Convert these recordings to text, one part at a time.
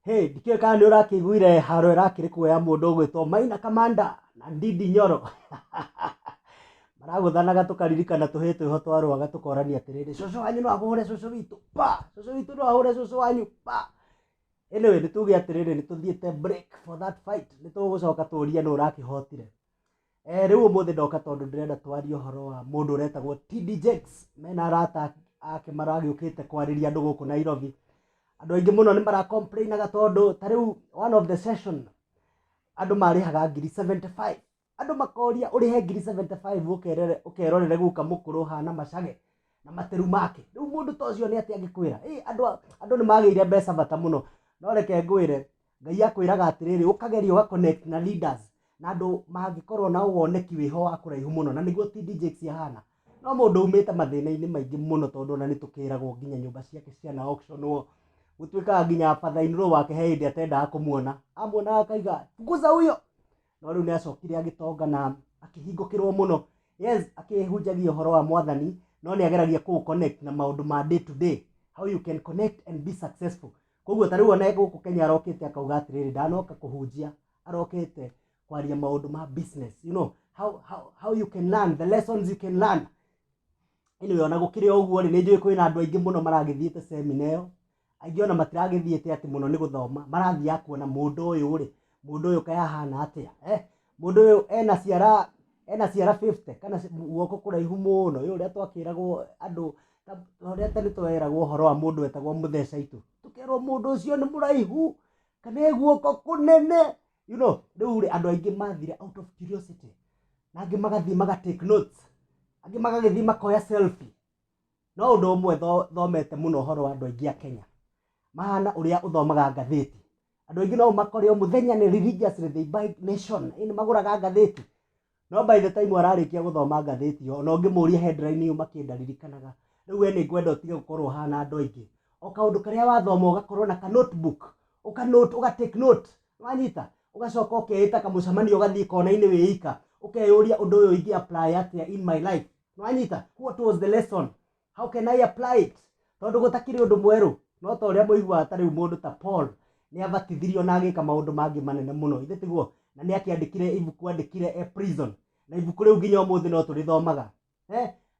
Hey, ndikiwe kana nĩ ũrakĩiguire haro ĩrakĩrĩ kuoya mũndũ ũgwĩtwo Maina Kamanda na Ndindi Nyoro. Maragũthanaga tũkaririkana tũhĩĩ twĩho twarũaga tũkorania atĩrĩrĩ, cũcũ wanyu no ahũre cũcũ witũ, pa! Cũcũ witũ no ahũre cũcũ wanyu, pa! Anyway, nĩ tuge atĩrĩrĩ nĩ tũthiĩte break for that fight. Nĩ tũgũcoka tũũrie nũ ũrakĩhotire. Rĩu ũmũthĩ ndoka tondũ ndĩrenda twarie ũhoro wa mũndũ ũretagwo TD Jakes. Mena arata ake maragĩũkĩte kwarĩria andũ gũkũ Nairobi. Andũ aingĩ mũno nĩ maracomplainaga tondũ ta rĩu one of the session andũ marĩhaga ngiri 75. Andũ makoria ũrĩhe ngiri 75 ũkerorere guka mũkũrũ hana macage na materu make. Rĩu mũndũ ta ũcio nĩ atĩ angĩkwĩra andũ nĩ magĩire mbeca bata mũno. No reke ngwĩre Ngai akwĩraga atĩrĩrĩ ũkageria ũgaconnect na leaders na andũ mangĩkorwo na woneki wĩho wa kũraihu mũno, na nĩguo TD Jakes ahana. No mũndũ umĩte mathĩna-inĩ maingĩ mũno tondũ ona nĩ tũkĩragwo nginya nyũmba ciake ciana auctionwo. Gũtuĩkaga nginya father-in-law wake he hĩndĩ atendaga kũmuona, amuonaga akaiga nguza huyo. No rĩu nĩ acokire agĩtonga na akĩhingũkĩrwo mũno. Yes, akĩhunjagia ũhoro wa Mwathani, no nĩ ageragia kũ connect na maũndũ ma day to day, how you can connect and be successful. Koguo ta rĩu ona gũkũ Kenya arokĩte akauga atĩrĩrĩ ndanoka kũhunjia, arokĩte kwaria maũndũ ma business, you know how you can learn, the lessons you can learn. Anyway, ona gũkĩrĩ ũguo nĩ njũĩ kwĩna andũ aingĩ mũno maragĩthiĩte seminar ĩyo. Aingĩ ona matiragĩthiĩte atĩ mũno nĩ gũthoma, marathiĩ kuona mũndũ ũyũ rĩ, mũndũ ũyũ kaya hana atĩa, mũndũ ũyũ ena ciara 50 kana guoko kũraihu mũno, ũyũ ũrĩa twakĩragwo andũ ũrĩa tene tweragwo ũhoro wa mũndũ wetagwo Mũthecaitu, tũkerwo mũndũ ũcio nĩ mũraihu kana guoko kũnene, you know. Rĩu rĩ andũ aingĩ mathire out of curiosity, na angĩ magathiĩ magatake notes, angĩ magagĩthiĩ makoya selfie. No ũndũ ũmwe thomete mũno ũhoro wa andũ aingĩ a Kenya, mahana ũrĩa ũthomaga ngathĩti. Andũ aingĩ no makore o mũthenya nĩ religiously they buy Nation, nĩ magũraga ngathĩti. No by the time ararĩkia gũthoma ngathĩti yo, no ngĩmũria headline yuma kĩndaririkanaga. Rĩu we nĩ ngwenda ũtige gũkorwo hana andũ aingĩ. O kaũndũ karĩa wathoma ũgakorwo na ka notebook, ũgatake note, wanyita, ũgacoka ũkeĩta kamũcemanio ũgathiĩ kona-inĩ wĩika, ũkeyũria ũndũ ũyũ ingĩ apply atĩa in my life. Wanyita, what was the lesson? How can I apply it? Tondũ gũtakĩrĩ ũndũ mwerũ. No ta ũrĩa mũiguaga ta rĩu mũndũ ta Paul nĩ abatithirio na agĩka maũndũ mangĩ manene mũno, ithe tiguo, na nĩ akĩandĩkire ibuku andĩkire prison, na ibuku rĩu nginya ũmũthĩ no tũrĩthomaga.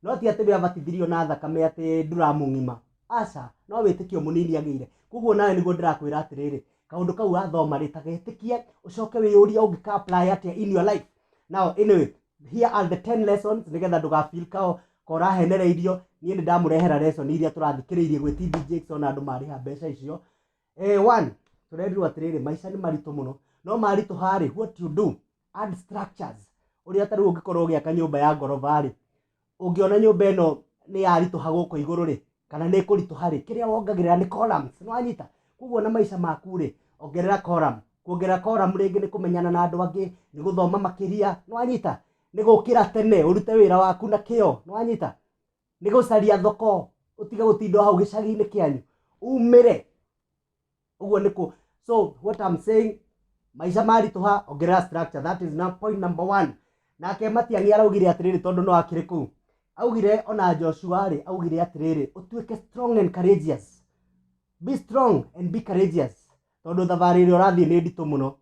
No ti atĩ we abatithirio na thakame atĩ nduramũng'ima, aca, no wĩtĩkio mũnini agĩire. Koguo nawe nĩguo ndĩrakwĩra atĩrĩrĩ, kaũndũ kau wathoma rĩ ta getĩkie ũcoke wĩyũrie ũngĩka apply atĩa in your life. Now anyway, here are the 10 lessons nĩgetha ndũgafeel kao korahenereirio. Niĩ nĩ ndamũrehera lesson iria tũrathikĩrĩirie gwĩ TD Jakes ona andũ marĩha mbeca icio. One, tũrerirwo atĩrĩrĩ maica nĩ maritũ mũno, no maritũha rĩ, what you do, add structures. Ũrĩa ta rĩu ũngĩkorwo ũgĩaka nyũmba ya ngoroba rĩ, ũngĩona nyũmba ĩno nĩ yaritũha gũkũ igũrũ rĩ, kana nĩ ĩkũritũha rĩ, kĩrĩa wongagĩrĩra nĩ columns, nĩ wanyita. Koguo na maica maku rĩ, ongerera column. Kuongerera column rĩngĩ nĩ kũmenyana na andũ angĩ, nĩ gũthoma makĩria, nĩ wanyita, nĩ gũkĩra tene ũrute wĩra waku na kĩo, nĩ wanyita, nĩ gũcaria thoko, ũtige gũtinda hau gĩcagi-inĩ kĩanyu, umĩre. Ũguo nĩku. So what I'm saying, maica maritũha, ongerera structure. That is now point number 1. Nake Matiang'i araugire atĩrĩrĩ tondũ no akĩrĩ kũu, augire ona Joshua rĩ, augire atĩrĩrĩ ũtuĩke strong and courageous. Be strong and be courageous, tondũ thabarĩ ĩrĩa ũrathiĩ nĩ nditũ mũno.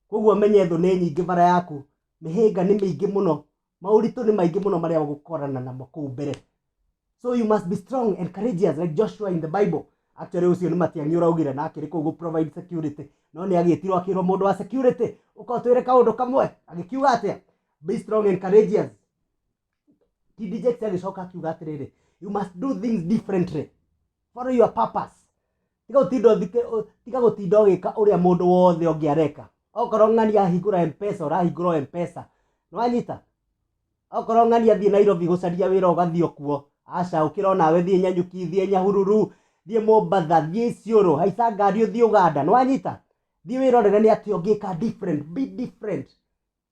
Koguo menye thũ nĩ nyingĩ bara yaku, mĩhĩnga nĩ mĩingĩ mũno, maũritũ nĩ maingĩ mũno marĩa ũgũkorana namo kũu mbere. So you must be strong and courageous like Joshua in the Bible. Actually ucio nĩ Matiang'i ũraugire na akĩrĩ kũu provide security. No nĩ agĩtirwo akĩrwo mũndũ wa security, ũka twĩre kaũndũ kamwe, agĩkiuga atĩa? Be strong and courageous. TD Jakes agĩcoka akiuga atĩrĩrĩ, you must do things differently, follow your purpose. Tiga gũtinda ũgĩka ũrĩa mũndũ wothe ũngĩ areka. Okorwo ng'ani ahingũra M-Pesa ũrahingũra M-Pesa, nĩ wanyita. Okorwo ng'ani athiĩ Nairobi gũcaria wĩra ũgathiĩ o kuo, aca ũkĩra nawe thiĩ Nyanyuki, thiĩ Nyahururu, thiĩ Mombatha, thiĩ Isiolo, haica ngari ũthiĩ Uganda, nĩ wanyita. Thiĩ wĩrorere nĩ atĩ ũngĩka different, be different.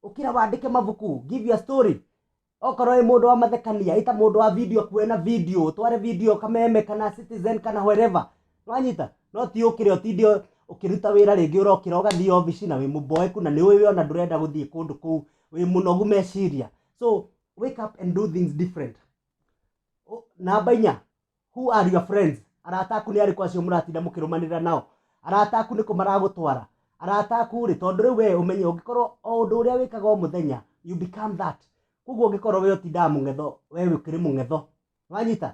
Ũkĩra wandĩke mabuku, give your story. Okorwo wĩ mũndũ wa mathekania, ĩta mũndũ wa video kuona video, tware video Kameme kana Citizen kana wherever, nĩ wanyita. No ti ũkĩre ũtinde ũkĩruta wĩra rĩngĩ ũrokĩra ũgathiĩ obici na wĩ mũboeku na nĩ ũĩ ona ndũrenda gũthiĩ kũndũ kũu, wĩ mũnogu meciria. So wake up and do things different. Namba 4, who are your friends? Arata aku nĩ arĩkũ acio mũratinda mũkĩrũmanĩrĩra nao? arata aku niko maragutwara arata aku ri tondu riu we umenye ungikorwo o undu uria wikaga o muthenya you become that kuguo ungikorwo we utinda mungetho we ukiri mungetho wanyita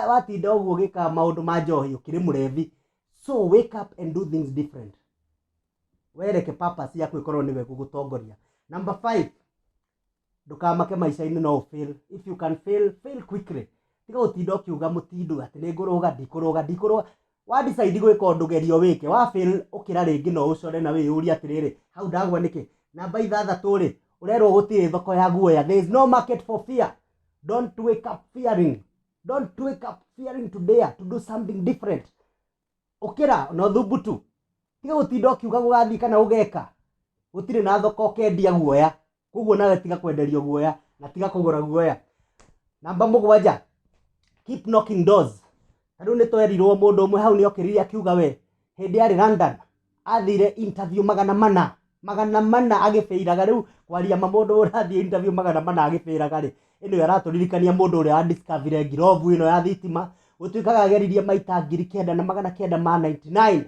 watinda uguo gika maundu ma njohi ukiri murevi so wake up and do things different wereke purpose yaku ikorwo niwe gugutongoria. Number 5, ndukamake maica-ini no fail. If you can fail quickly. Tiga utinda ukiuga mutindu ati ni nguruga ndikuruga wa decide gwika undu gerio wike wa fail ukira ringi no ucore na wiyuria atiriri hau ndagwa niki. Namba 6 ri urerwo gutire thoko ya guoya. There is no market for fear. Don't wake up fearing. Don't wake up fearing to dare to do something different. Ukira no thubutu. Tiga utinda ukiuga gugathi kana ugeka gutire na thoko kendia guoya kuguo nawe tiga kwenderio guoya na tiga kugura guoya. Namba 7, keep knocking doors. Riu ni twerirwo mundu umwe hau ni okiriria akiuga we hindi ari London athire interview magana mana agifeiraga. Riu kwaria mundu urathie interview magana mana agifeiraga ri ino araturirikania mundu uria discover ngirovu ino ya thitima gutuikaga ageririe maita 9,999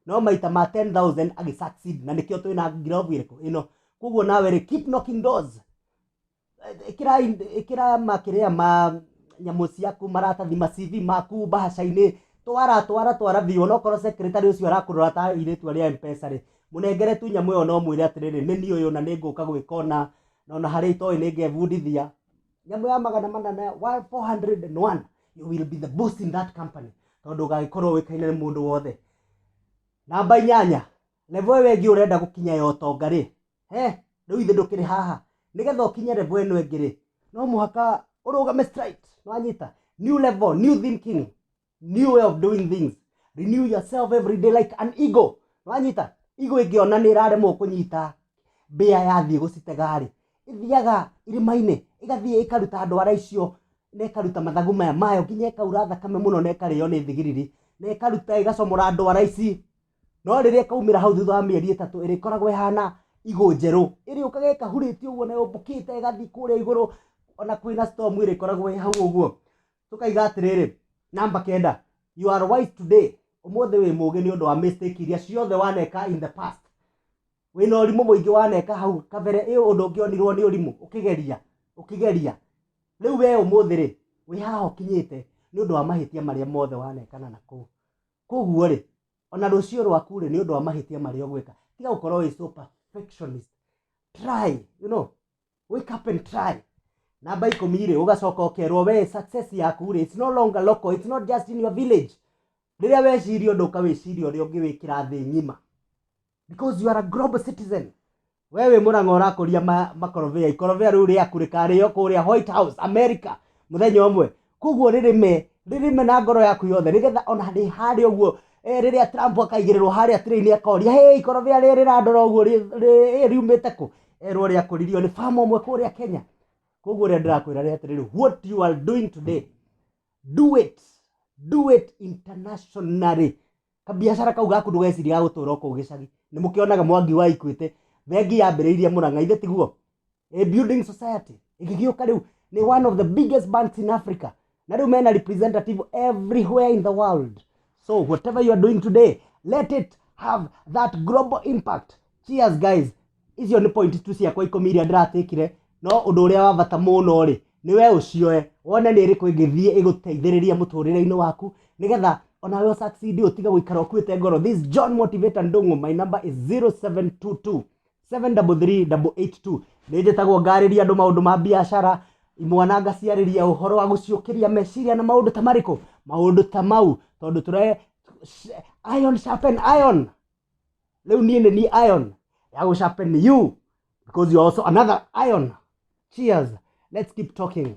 no maita ma 10,000 agi succeed na nikio twina ngirovu iriku ino. Kuguo nawe ri keep knocking doors. Ikira makiria ma nyamu ciaku maratathi ma CV maku bahaca-ini twara thio no korwo secretary ucio arakurora ta iretu ria M-Pesa ri munengere tu nyamu yo no mwire atiriri ni ni uyu na ninguka gwikona na hari itoi ningebundithia nyamu ya magana mana na 401 you will be the boss in that company tondu gagikorwo wikaine ni mundu wothe. Namba 8, level wengi urenda gukinya yo tonga ri riu ithe ndukiri haha nigetha ukinye level eno engiri no muhaka urugame straight nwanyita. New level, new thinking, new way of doing things. Renew yourself every day like an eagle nwanyita. Eagle ingiona ni iraremwo kunyita mbia yathie gucitega ri ithiaga irima-ini igathie ikaruta ndwara icio na ikaruta mathagu maya mayo nginya ikaura thakame muno na ikario ni thigiriri na ikaruta igacomora ndwara ici no riria kaumira hau thutha wa mieri 3 irikoragwo ihana igo njeru iri ukaga ikahuritio uguo na yobukite igathi kuria iguru ona kwina storm irikoragwo hau uguo tukaiga atiriri. Namba 9, you are wise today. Umothe wi mugi ni undu wa mistake iria ciothe waneka in the past. Wina urimu muingi waneka hau kabere iyo undu ungionirwo ni urimu ukigeria riu we umothe ri wi haha ukinyite ni undu wa mahitia maria mothe wanekana naku. Kuguo ri ona rucio rwaku ri ni undu wa mahitia maria ugwika tiga ukorwo wi so perfectionist. Try, wake up and try. Namba 10 ri ugacoka ukerwo we success yaku ri it's no longer local, it's not just in your village. Riria weciria undu ukawiciria uria ungi wikira thi ngima because you are a global citizen. Wewe Murang'a urakuria makorobia ikorobia riu riaku rikario kuria White House America muthenya umwe. Kuguo ririme na ngoro yaku yothe nigetha ona ndi hari uguo riria Trump akaigirirwo haria train akoria hey ikorobia riri randora uguo riumite ku erwo riakuririo ni farm umwe kuria Kenya. Kuguo ria ndirakwira ri atiriri what you are doing today do it internationally. Kabiashara kau gaku ndugeciria gagutura ku gicagi ni mukionaga Mwangi wa Equity bengi yambiriirie Murang'a ithe tiguo a building society igigiuka riu ni one of the biggest banks in Africa na riu mena representative everywhere in the world. So whatever you are doing today, let it have that global impact. Cheers guys. Icio ni point tu ciakwa 10 iria ndiratikire no undu uria wa bata muno ri ni we ucioe wone ni iriku ingithie iguteithiriria muturire-ini waku nigetha ona we succeed utiga guikara ukuite ngoro. This John Motivator Ndung'u. My number is 0722 733 ninjitagwo ngariria andu maundu ma biashara imwana ngaciariria uhoro wa guciukiria meciria na maundu ta mariku maundu ta mau tondu ture iron sharpen iron. Riu ni iron ya gu sharpen you because you are also another iron. Cheers. Let's keep talking.